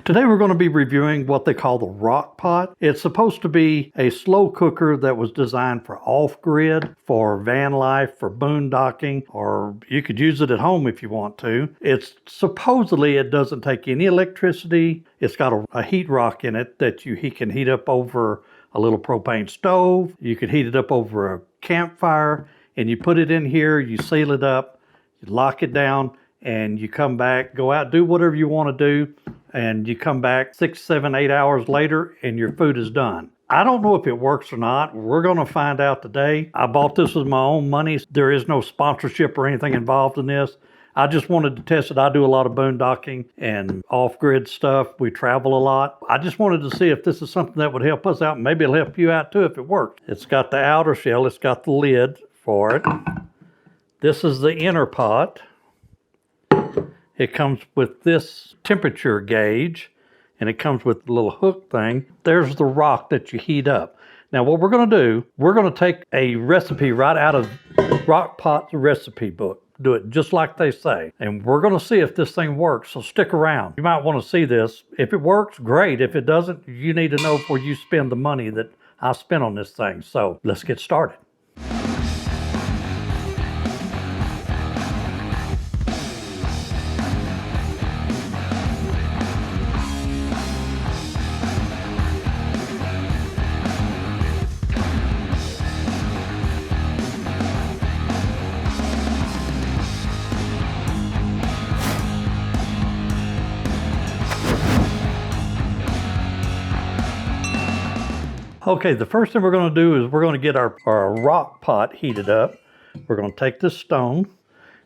Today we're going to be reviewing what they call the RockPot. It's supposed to be a slow cooker that was designed for off-grid, for van life, for boondocking, or you could use it at home if you want to. It's supposedly it doesn't take any electricity. It's got a heat rock in it that he can heat up over a little propane stove. You could heat it up over a campfire, and you put it in here, you seal it up, you lock it down, and you come back, go out, do whatever you want to do, and you come back 6, 7, 8 hours later and your food is done. I don't know if it works or not. We're going to find out today. I bought this with my own money. There is no sponsorship or anything involved in this. I just wanted to test it. I do a lot of boondocking and off-grid stuff. We travel a lot. I just wanted to see if this is something that would help us out. Maybe it'll help you out too if it works. It's got the outer shell. It's got the lid for it. This is the inner pot. It comes with this temperature gauge, and it comes with a little hook thing. There's the rock that you heat up. Now what we're going to do, we're going to take a recipe right out of RockPot's recipe book. Do it just like they say. And we're going to see if this thing works, so stick around. You might want to see this. If it works, great. If it doesn't, you need to know before you spend the money that I spent on this thing. So let's get started. Okay, the first thing we're going to do is we're going to get our rock pot heated up. We're going to take this stone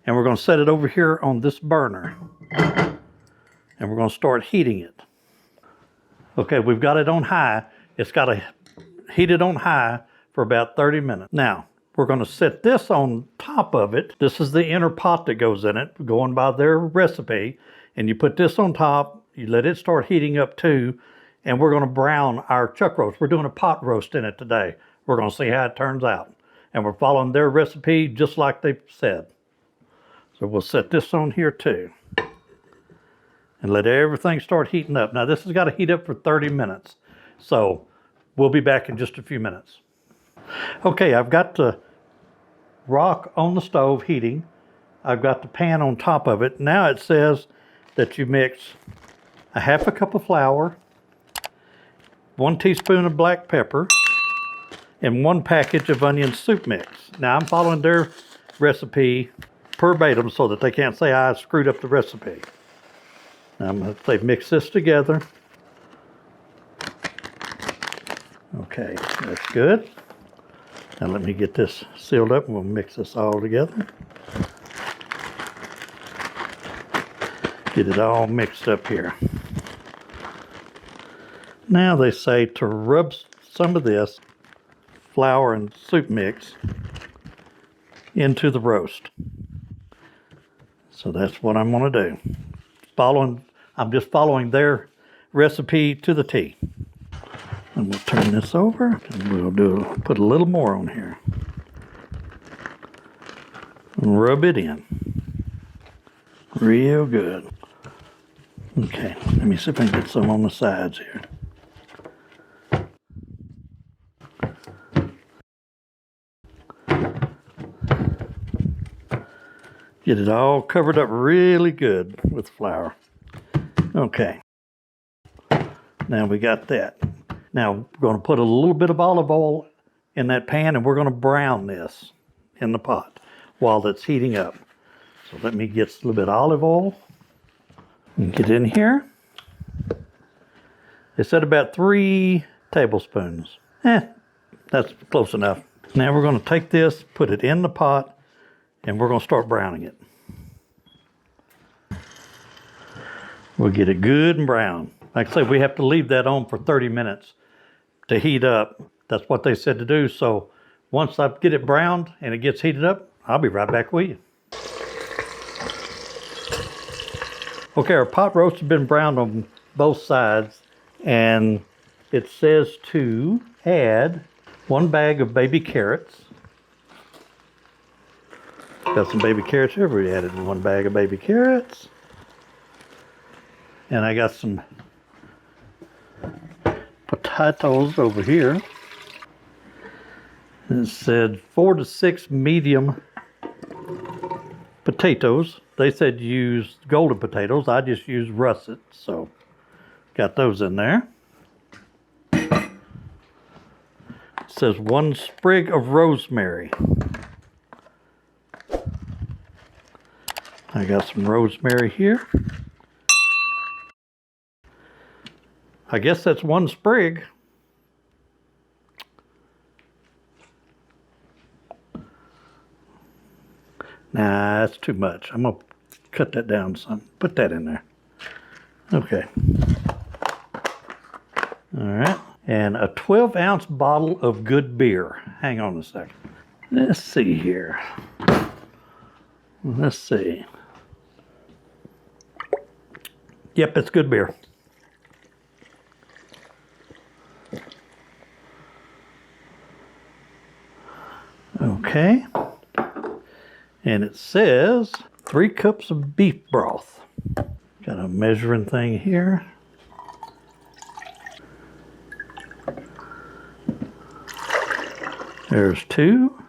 and we're going to set it over here on this burner. And we're going to start heating it. Okay, we've got it on high. It's got to heat it on high for about 30 minutes. Now, we're going to set this on top of it. This is the inner pot that goes in it, going by their recipe. And you put this on top, you let it start heating up too. And we're going to brown our chuck roast. We're doing a pot roast in it today. We're going to see how it turns out. And we're following their recipe just like they said. So we'll set this on here too. And let everything start heating up. Now this has got to heat up for 30 minutes. So we'll be back in just a few minutes. Okay, I've got the rock on the stove heating. I've got the pan on top of it. Now it says that you mix a half a cup of flour, 1 teaspoon of black pepper, and 1 package of onion soup mix. Now I'm following their recipe verbatim so that they can't say I screwed up the recipe. Now they've mixed this together. Okay, that's good. Now let me get this sealed up and we'll mix this all together. Get it all mixed up here. Now they say to rub some of this flour and soup mix into the roast. So that's what I'm going to do. I'm just following their recipe to the T. And we'll turn this over and we'll put a little more on here. And rub it in. Real good. Okay, let me see if I can get some on the sides here. Get it all covered up really good with flour. Okay. Now we got that. Now we're going to put a little bit of olive oil in that pan and we're going to brown this in the pot while it's heating up. So let me get a little bit of olive oil and get in here. They said about 3 tablespoons. That's close enough. Now we're going to take this, put it in the pot, and we're going to start browning it. We'll get it good and brown. Like I said, we have to leave that on for 30 minutes to heat up. That's what they said to do. So once I get it browned and it gets heated up, I'll be right back with you. Okay, our pot roast has been browned on both sides, and it says to add 1 bag of baby carrots. Got some baby carrots here. We added 1 bag of baby carrots. And I got some potatoes over here. It said 4 to 6 medium potatoes. They said use golden potatoes. I just used russet, so got those in there. It says 1 sprig of rosemary. I got some rosemary here. I guess that's 1 sprig. Nah, that's too much. I'm going to cut that down some. Put that in there. Okay. All right. And a 12-ounce bottle of good beer. Hang on a second. Let's see here. Let's see. Yep, it's good beer. Okay. And it says 3 cups of beef broth. Got a measuring thing here. There's 2.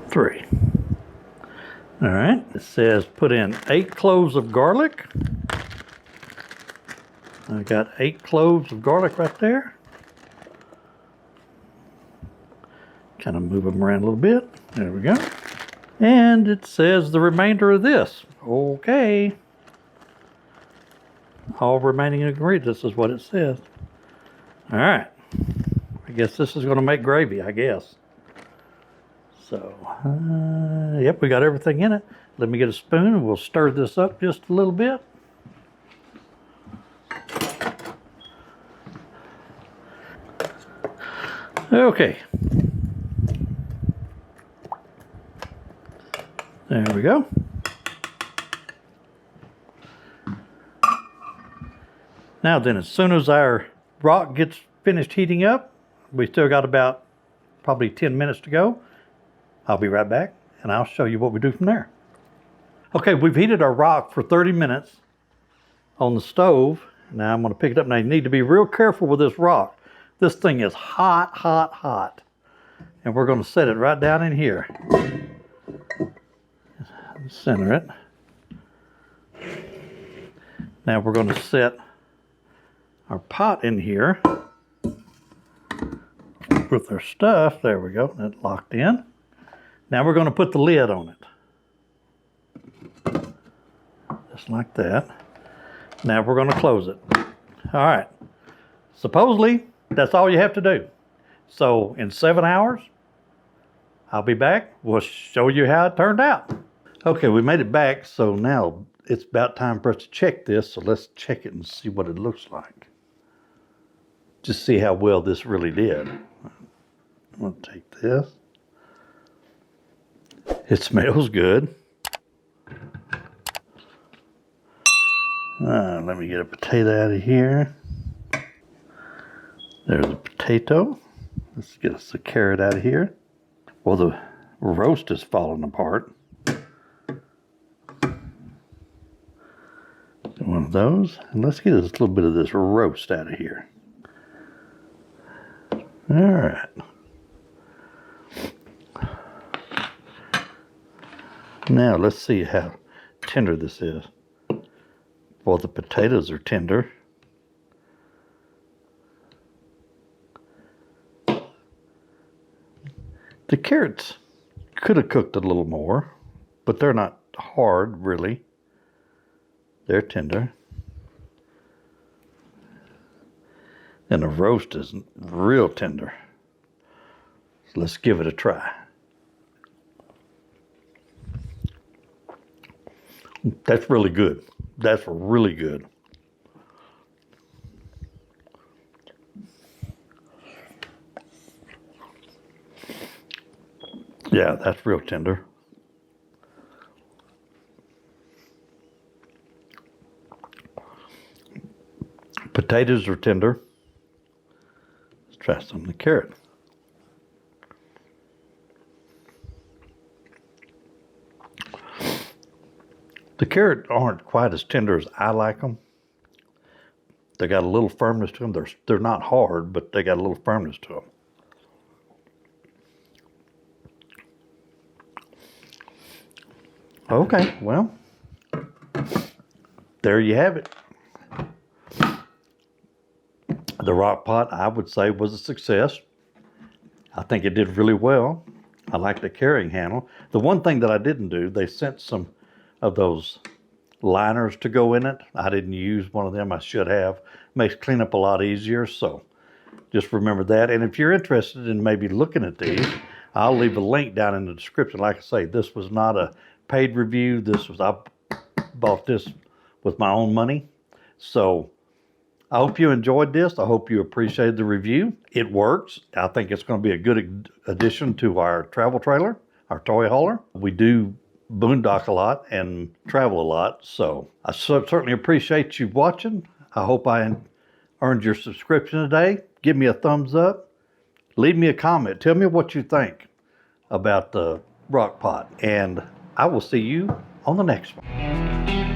3. All right. It says put in 8 cloves of garlic. I got 8 cloves of garlic right there. Kind of move them around a little bit. There we go. And it says the remainder of this. Okay. All remaining ingredients is what it says. All right. I guess this is going to make gravy, I guess. So, yep, we got everything in it. Let me get a spoon and we'll stir this up just a little bit. Okay. There we go. Now then, as soon as our rock gets finished heating up, we still got about probably 10 minutes to go. I'll be right back and I'll show you what we do from there. Okay, we've heated our rock for 30 minutes on the stove. Now I'm going to pick it up. Now you need to be real careful with this rock. This thing is hot, hot, hot. And we're going to set it right down in here. Center it. Now we're going to set our pot in here with our stuff. There we go. That's locked in. Now we're going to put the lid on it. Just like that. Now we're going to close it. All right. Supposedly, that's all you have to do. So in 7 hours, I'll be back. We'll show you how it turned out. Okay, we made it back, so now it's about time for us to check this. So let's check it and see what it looks like. Just see how well this really did. I'm going to take this. It smells good. Let me get a potato out of here. There's a potato. Let's get us a carrot out of here. Well, the roast is falling apart. One of those. And let's get us a little bit of this roast out of here. All right. Now let's see how tender this is. Well, the potatoes are tender. The carrots could have cooked a little more, but they're not hard, really. They're tender. And the roast is real tender. So let's give it a try. That's really good. That's really good. Yeah, that's real tender. Potatoes are tender. Let's try some of the carrot. The carrots aren't quite as tender as I like them. They got a little firmness to them. They're not hard, but they got a little firmness to them. Okay, well, there you have it. The RockPot, I would say, was a success. I think it did really well. I like the carrying handle. The one thing that I didn't do, they sent some of those liners to go in it. I didn't use one of them. I should have. Makes cleanup a lot easier, so just remember that. And if you're interested in maybe looking at these, I'll leave a link down in the description. Like I say, this was not a paid review. I bought this with my own money. So I hope you enjoyed this. I hope you appreciated the review. It works. I think it's going to be a good addition to our travel trailer, our toy hauler. We do boondock a lot and travel a lot, so I certainly appreciate you watching. I hope I earned your subscription today. Give me a thumbs up. Leave me a comment. Tell me what you think about the RockPot, and I will see you on the next one.